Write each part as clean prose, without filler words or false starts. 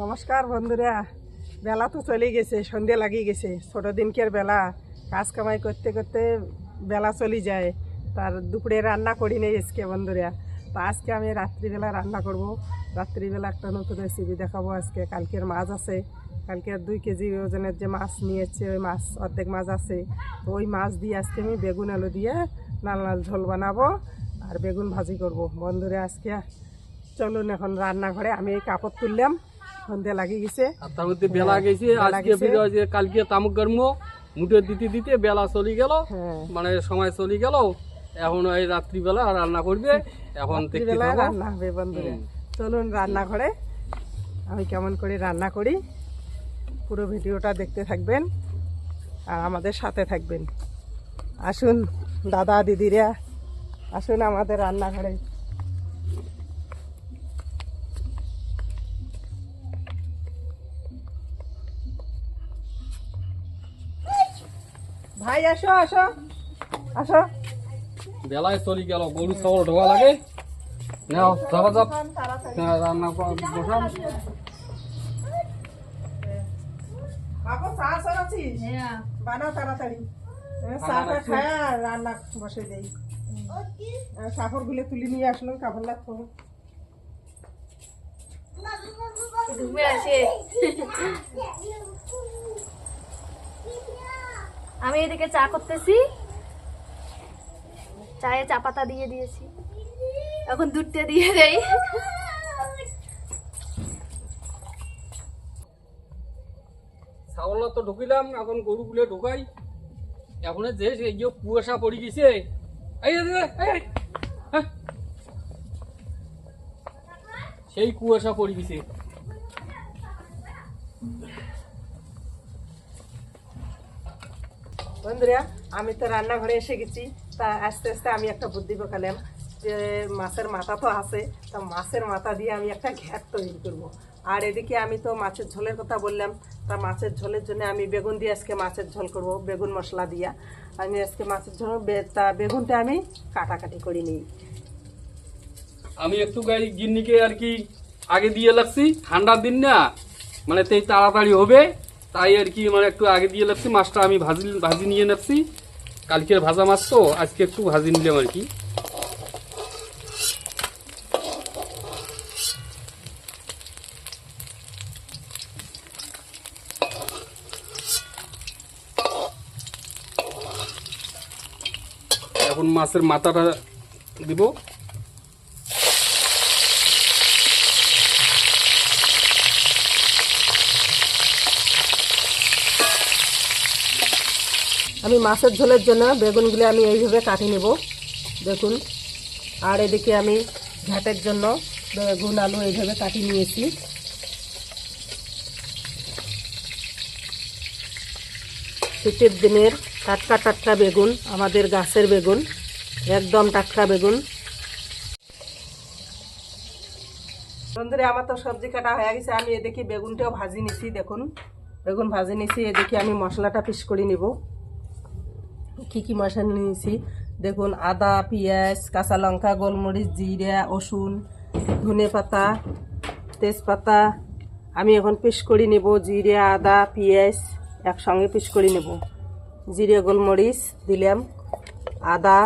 নমস্কার বন্ধুরা, বেলা তো চলে গেছে, সন্ধে লাগিয়ে গেছে। ছোটো দিনকের বেলা কাজ কামাই করতে করতে বেলা চলে যায়। তার দুপুরে রান্না করি নেই আজকে বন্ধুরা। তো আজকে আমি রাত্রিবেলা রান্না করব। রাত্রিবেলা একটা নতুন রেসিপি দেখাবো আজকে। কালকের মাছ আছে, কালকের 2 কেজি ওজনের যে মাছ নিয়েছে, ওই মাছ অর্ধেক মাছ আছে। তো ওই মাছ দিয়ে আজকে আমি বেগুন আলু দিয়ে লাল লাল ঝোল বানাবো আর বেগুন ভাজি করব বন্ধুরা। আজকে চলুন এখন রান্নাঘরে। আমি এই কাপড় তুললাম, সন্ধ্যা লাগিয়ে গেছে, তার মধ্যে বেলা গেছে। আজকে কালকে তামুক গরম মুঠে দিতে দিতে বেলা চলে গেল, মানে সময় চলে গেল। এখন এই রাত্রিবেলা রান্না করবে, এখন রান্না হবে বন্ধুরা। চলুন রান্নাঘরে আমি কেমন করে রান্না করি পুরো ভিডিওটা দেখতে থাকবেন আর আমাদের সাথে থাকবেন। আসুন দাদা দিদিরা, আসুন আমাদের রান্নাঘরে। ভাই আসো আসো আসো। বেলায় চলে গেল, গরু ছাগল ঢোকা লাগে। রান্না বসাম। বানাও তাড়াতাড়ি, চাটা খায় রান্না বসে দেই। কাপড় গুলো তুলে নিয়ে আসলাম, কাপড় লাগতো। আমি এদিকে চা করতেছি, চায়ে চা পাতা দিয়ে দিয়েছি, এখন দুধটা দিয়ে দেই। ছাগল তো ঢুকিলাম, এখন গরুগুলো ঢোকাই। এখন যে কুয়াশা পড়ে গেছে, সেই কুয়াশা পড়ে গেছে। বন্ধুরা আমি তো রান্নাঘরে এসে গেছি। তা আস্তে আস্তে আমি একটা বুদ্ধি বকালাম যে মাছের মাথা তো আছে, তা মাছের মাথা দিয়ে আমি একটা ঘ্যাট তৈরি করব। আর এদিকে আমি তো মাছের ঝোলের কথা বললাম, তা মাছের ঝোলের জন্য আমি বেগুন দিয়ে আজকে মাছের ঝোল করব, বেগুন মশলা দিয়া। আমি আজকে মাছের ঝোল, তা বেগুনটা আমি কাটাকাটি করে নিই। আমি একটু গাই গিন্নিকে আর কি আগে দিয়ে লাগছি, ঠান্ডার দিন না, মানে তাই তাড়াতাড়ি হবে, তাই আর কি মানে একটু আগে দিয়ে লাগছি। মাছটা আমি ভাজি নিয়ে নেছি, কালকের ভাজা মাছ তো আজকে একটু ভাজি নিলাম আর কি। এখন মাছের মাথাটা দিব। আমি মাছের ঝোলের জন্য বেগুনগুলো আমি এইভাবে কাটি নেব, দেখুন। আর এদিকে আমি ঘাটের জন্য বেগুন আলু এইভাবে কাটি নিয়েছি। শীতের দিনের টাটকা টাটকা বেগুন, আমাদের গাছের বেগুন, একদম টাটকা বেগুন। বন্ধুরা আমার তো সবজি কাটা হয়ে গেছে, আমি এদিকে বেগুনটাও ভাজি নিছি। দেখুন বেগুন ভাজি নিছি, এদিকে আমি মশলাটা পিস করে নিব। কি কি মশলা নিয়েছি দেখুন: আদা, পেঁয়াজ, কাঁচা লঙ্কা, গোলমরিচ, জিরা, রসুন, ধনে পাতা, তেজপাতা। আমি এখন পিস করে নেব। জিরা, আদা, পেঁয়াজ একসঙ্গে পিস করে নেব। জিরে গোলমরিচ দিলাম, আদা,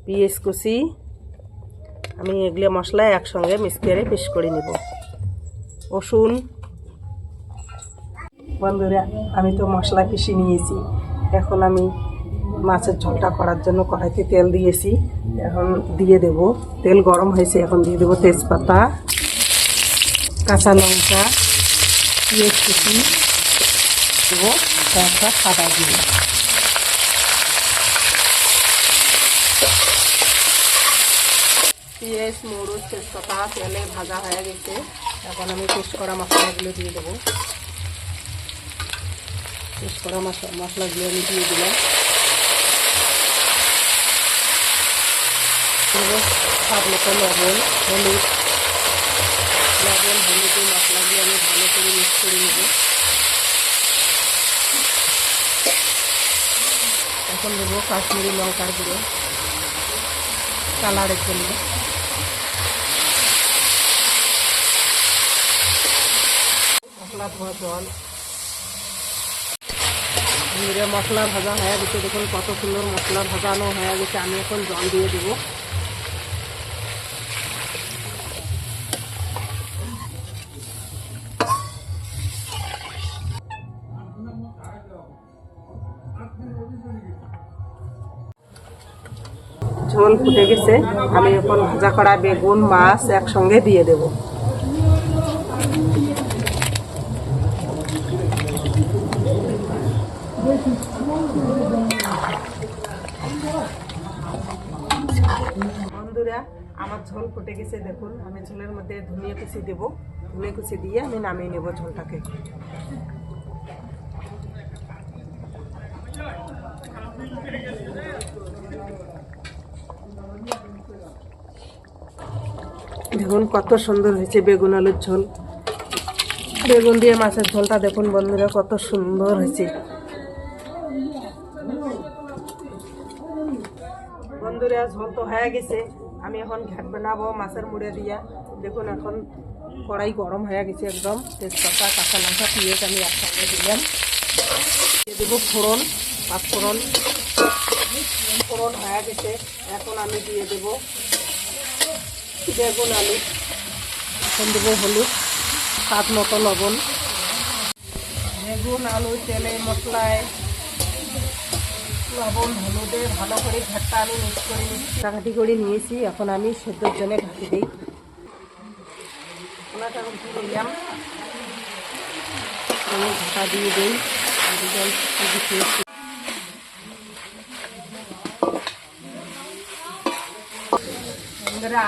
পেঁয়াজ কুচি, আমি এগুলো মশলা একসঙ্গে মিক্স করে পিস করে নেব। রসুন। বন্ধুরা আমি তো মশলা পিষে নিয়েছি, এখন আমি মাছের ঝোলটা করার জন্য কড়াইতে তেল দিয়েছি। এখন দিয়ে দেব, তেল গরম হয়েছে, এখন দিয়ে দেবো তেজপাতা, কাঁচা লঙ্কা, পেঁয়াজ কুচি দেবো, একটা সাদা জিরে। পেঁয়াজ, মরিচ, তেজপাতা তেলে ভাজা হয়ে গেছে, এখন আমি পেস্ট করা মশলাগুলো দিয়ে দেবো। পেস্ট করা মশলাগুলো আমি দিয়ে দিলাম। স্বাদ মতো লবণ, হলুদ, মশলাগুলো আমি ভালো করে মিক্স করে নেব। এখন দেবো কাশ্মীরি লঙ্কার গুঁড়ো কালারের জন্য। মশলা ধোয়া জল। জিরে মশলা ভাজা হয়ে গেছে, দেখুন কত সুন্দর মশলা ভাজানো হয়ে গেছে। আমি এখন জল দিয়ে দেবো। ঝোল ফুটে গেছে, আমি এখন ভাজা করা বেগুন মাছ একসঙ্গে দিয়ে দেব। বন্ধুরা, আমার ঝোল ফুটে গেছে, দেখুন আমি ঝোলের মধ্যে ধনিয়া কুচি দেব। ধনিয়া কুচি দিয়ে আমি নামিয়ে নেব ঝোলটাকে। দেখুন কত সুন্দর হয়েছে বেগুন আলুর ঝোল। বেগুন দিয়ে মাছের ঝোলটা দেখুন বন্ধুরা কত সুন্দর হয়েছে। বন্ধুরা, ঝোল তো হয়ে গেছে, আমি এখন ঘ্যাট বানাবো মাছের মুড়ে দিয়া। দেখুন এখন কড়াই গরম হয়ে গেছে একদম। তেজপাতা, কাঁচা লঙ্কা, পেঁয়াজ আমি একসঙ্গে দিলাম। দিয়ে দেবো ফোড়ন, পাঁচফোড়ন। ফোড়ন হয়ে গেছে, এখন আমি দিয়ে দেবো বেগুন আলু। এখন দেবো হলুদ, স্বাদ মতো লবণ। বেগুন আলু তেলে মশলায় লবণ হলুদে ভালো করে ঘাটটা আমি মিক্স করে নিচ্ছি, কাটাকাটি করে নিয়েছি। এখন আমি সেদ্ধর জন্য ঢাকি দিই। ওনাটা আমি দিলাম, আমি ঢাকা দিয়ে দিই।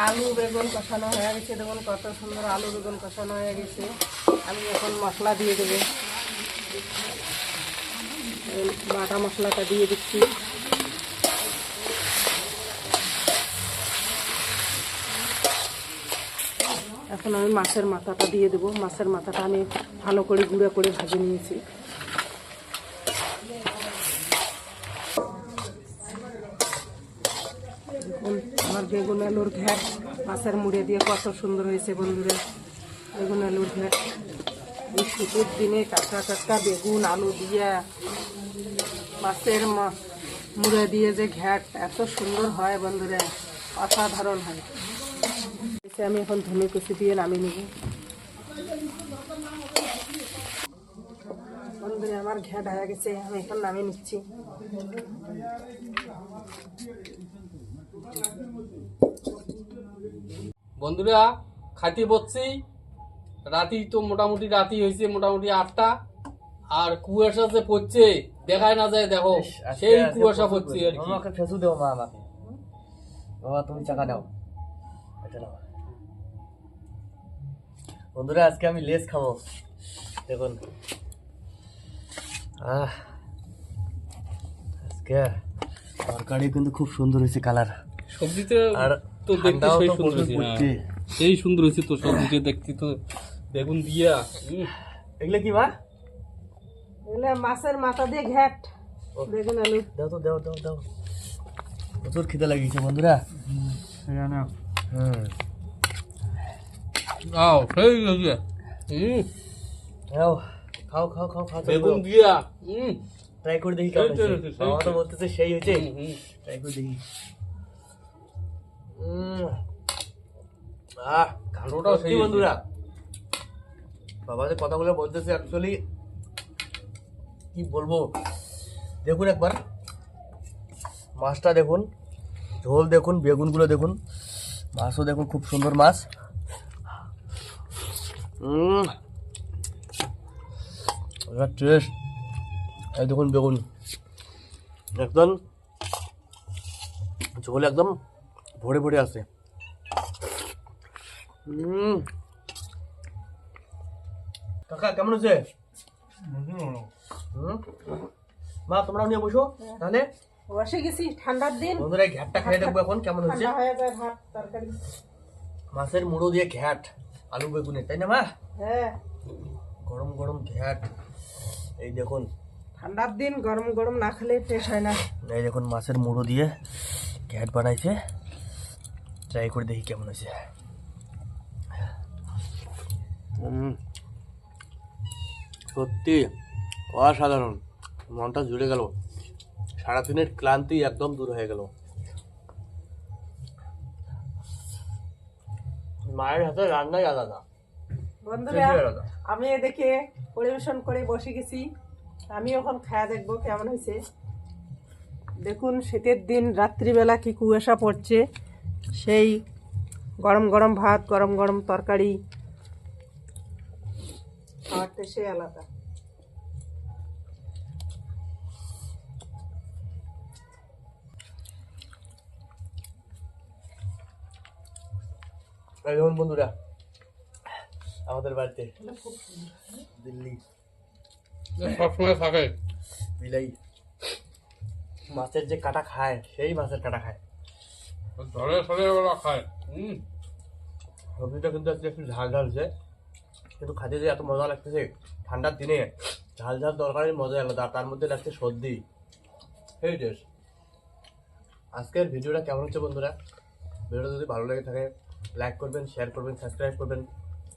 আলু বেগুন কষানো হয়ে গেছে, দেখুন কত সুন্দর আলু বেগুন কষানো হয়ে গেছে। আমি এখন মশলা দিয়ে দেবো, বাটা মশলাটা দিয়ে দিচ্ছি। এখন আমি মাছের মাথাটা দিয়ে দেবো। মাছের মাথাটা আমি ভালো করে গুঁড়ো করে ভাজে নিয়েছি। আমার বেগুন আলুর ঘ্যাট মাছের মুড়ে দিয়ে কত সুন্দর হয়েছে বন্ধুরা। বেগুন আলুর ঘ্যাট এই শীতের দিনে টাটকা টাটকা বেগুন আলু দিয়ে মাছের মুড়ে দিয়ে যে ঘ্যাট এত সুন্দর হয় বন্ধুরা, অসাধারণ হয়। আমি এখন ধনে কুচি দিয়ে নামিয়ে নেব। বন্ধুরা, আমার ঘ্যাট হয়ে গেছে, আমি এখন নামিয়ে নিচ্ছি। বন্ধুরা, খাইতে বসছি। রাতি তো মোটামুটি রাতি হয়েছে, মোটামুটি 8টা। আর কুয়াশা যে পড়ছে দেখায় না যায়, দেখো সেই কুয়াশা পড়ছে আর কি। আমাকে ফেসু দেও মা, আমাকে বাবা তুমি চাকা দাও, এটা নাও। বন্ধুরা, আজকে আমি লেস খাবো। দেখুন আজকে তরকারি কিন্তু খুব সুন্দর হয়েছে কালার। সবজিতে আর তো দেখতে সেই সুন্দর হয়েছে, পড়ছে। সেই সুন্দর হয়েছে তো সবজিতে দেখতে তো বেগুন দিয়া। এগুলো কি মা? এগুলো মাছের মাথা দিয়ে ঘ্যাট বেগুন আলু। দাও তো, দাও দাও দাও। প্রচুর খিদে লাগিয়েছে বন্ধুরা। আও সেই হয়েছে। খাও খাও খাও খাও খাও। বেগুন দিয়া ট্রাই করে দেখি কেমন সেই হয়েছে। হয়েছে, সেই বাবা তো বলতেছে সেই হয়েছে। হুম। ট্রাই করে দেখি। কালোটাও সেই বন্ধুরা, বাবা যে কথাগুলো বলতেছে অ্যাকচুয়ালি কি বলবো, দেখুন একবার মাছটা দেখুন, ঝোল দেখুন, বেগুনগুলো দেখুন, মাছও দেখুন খুব সুন্দর মাছ। টেস্ট, এই দেখুন বেগুন একদম ঝোল একদম ভরে ভরে আছে। কাকা কেমন আছে? মা তোমরাও নিয়ে বসো তাহলে। বসে গেছি, ঠান্ডার দিন। বন্ধুরা, এই ঘ্যাটটা খেয়ে দেখবো এখন কেমন হচ্ছে। ঠান্ডা হয়ে যায় ভাত তরকারি। মাছের মুড়ো দিয়ে ঘ্যাট আলু বেগুনের, তাই না মা? হ্যাঁ, গরম গরম ঘ্যাট। এই দেখুন, ঠান্ডার দিন গরম গরম না খেলে টেস্ট হয় না। এই দেখুন মাছের মুড়ো দিয়ে ঘ্যাট বানাইছে। ট্রাই করে দেখি কেমন হয়েছে। সত্যি অসাধারণ, মনটা জুড়ে গেল, সারাদিনের ক্লান্তি একদম দূর হয়ে গেল। মায়ের হাতে রান্নাই আলাদা। বন্ধুরা টেস্টই আলাদা। আমি এদিকে পরিবেশন করে বসে গেছি, আমি এখন খাওয়া দেখবো কেমন হয়েছে। দেখুন শীতের দিন রাত্রিবেলা কি কুয়াশা পড়ছে, সেই গরম গরম ভাত, গরম গরম তরকারি, খাওয়ারটা সেই আলাদা। এই দেখুন বন্ধুরা, আমাদের বাড়িতে দিল্লি সবসময় থাকে বিলাই মাছের যে কাটা খায়, সেই মাছের কাটা খায়। ধরে ধরে ওরা খায়। সবজিটা কিন্তু আজকে একটু ঝাল ঝাল হয়েছে, কিন্তু খাতে যে এত মজা লাগতেছে ঠান্ডার দিনে, ঝাল ঝাল তরকারির মজা আলাদা, আর তার মধ্যে লাগছে সর্দি, এই টেস্ট। আজকের ভিডিওটা কেমন হচ্ছে বন্ধুরা? ভিডিওটা যদি ভালো লেগে থাকে লাইক করবেন, শেয়ার করবেন, সাবস্ক্রাইব করবেন,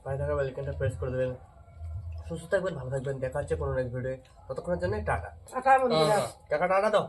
পাশে থাকা বেল আইকনটা প্রেস করে দেবেন। সুস্থ থাকবেন, ভালো থাকবেন, দেখা হচ্ছে কোনো নেক্সট ভিডিও। ততক্ষণের জন্য টাটা। টাটা বন্ধুরা। টাকা টাটা দাও।